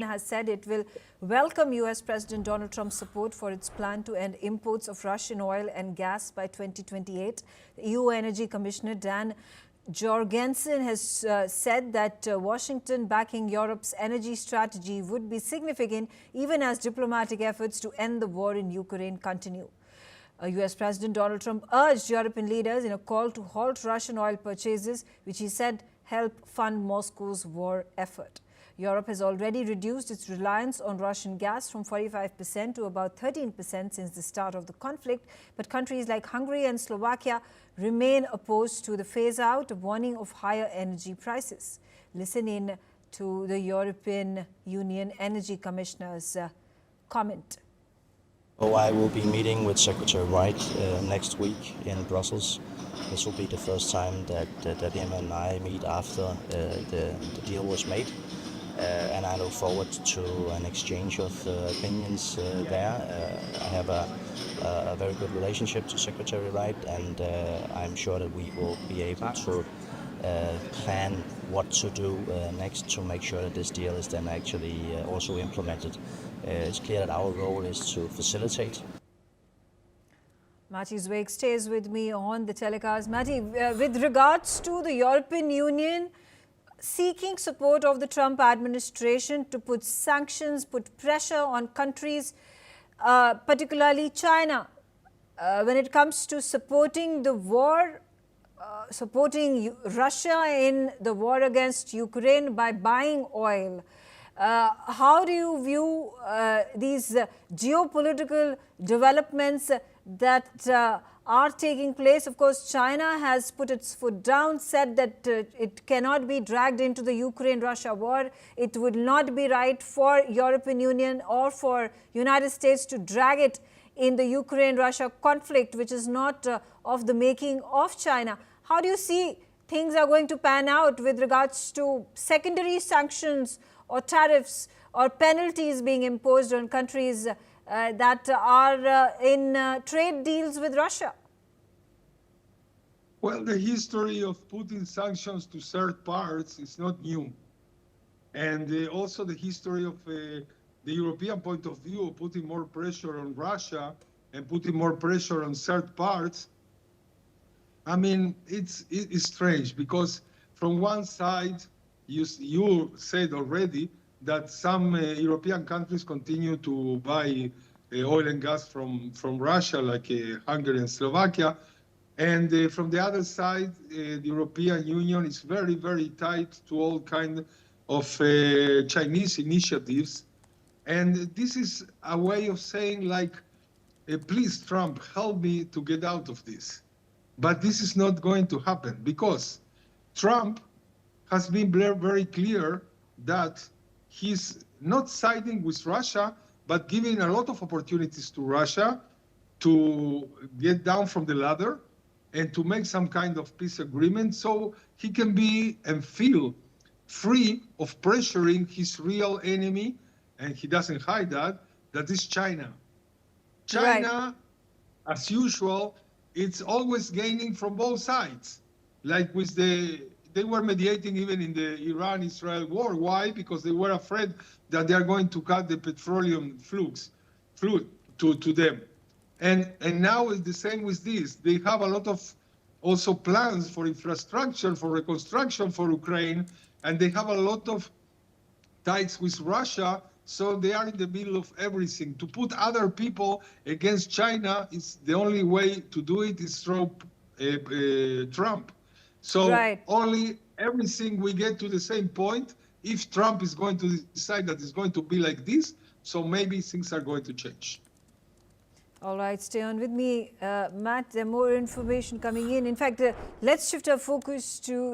has said it will welcome U.S. President Donald Trump's support for its plan to end imports of Russian oil and gas by 2028. The EU Energy Commissioner Dan Jorgensen has said that Washington backing Europe's energy strategy would be significant even as diplomatic efforts to end the war in Ukraine continue. U.S. President Donald Trump urged European leaders in a call to halt Russian oil purchases, which he said help fund Moscow's war effort. Europe has already reduced its reliance on Russian gas from 45% to about 13% since the start of the conflict, but countries like Hungary and Slovakia remain opposed to the phase-out, warning of higher energy prices. Listen in to the European Union Energy Commissioner's comment. I will be meeting with Secretary Wright next week in Brussels. This will be the first time that him and I meet after the deal was made. And I look forward to an exchange of opinions there. I have a very good relationship to Secretary Wright, and I'm sure that we will be able to plan what to do next to make sure that this deal is then actually also implemented. It's clear that our role is to facilitate. Matti Zweig stays with me on the telecast. Matti, with regards to the European Union seeking support of the Trump administration to put sanctions, put pressure on countries, particularly China, when it comes to supporting the war, supporting Russia in the war against Ukraine by buying oil. How do you view these geopolitical developments that are taking place? Of course, China has put its foot down, said that it cannot be dragged into the Ukraine-Russia war. It would not be right for European Union or for United States to drag it in the Ukraine-Russia conflict, which is not of the making of China. How do you see things are going to pan out with regards to secondary sanctions or tariffs or penalties being imposed on countries that are in trade deals with Russia? Well, the history of putting sanctions to third parts is not new. And also the history of the European point of view, putting more pressure on Russia and putting more pressure on third parts. I mean, it's strange because from one side, you said already that some European countries continue to buy oil and gas from Russia, like Hungary and Slovakia. And from the other side, the European Union is very, very tight to all kinds of Chinese initiatives. And this is a way of saying, like, please, Trump, help me to get out of this. But this is not going to happen because Trump has been very clear that he's not siding with Russia, but giving a lot of opportunities to Russia to get down from the ladder and to make some kind of peace agreement so he can be and feel free of pressuring his real enemy, and he doesn't hide that is China. China, right, as usual, it's always gaining from both sides. Like with they were mediating even in the Iran-Israel war. Why? Because they were afraid that they are going to cut the petroleum fluid to them. And now it's the same with this. They have a lot of also plans for infrastructure, for reconstruction for Ukraine, and they have a lot of ties with Russia, so they are in the middle of everything. To put other people against China is the only way to do it is through Trump. So right, only everything we get to the same point if Trump is going to decide that it's going to be like this, so maybe things are going to change. All right, stay on with me. Matt, there more information coming in. In fact, let's shift our focus to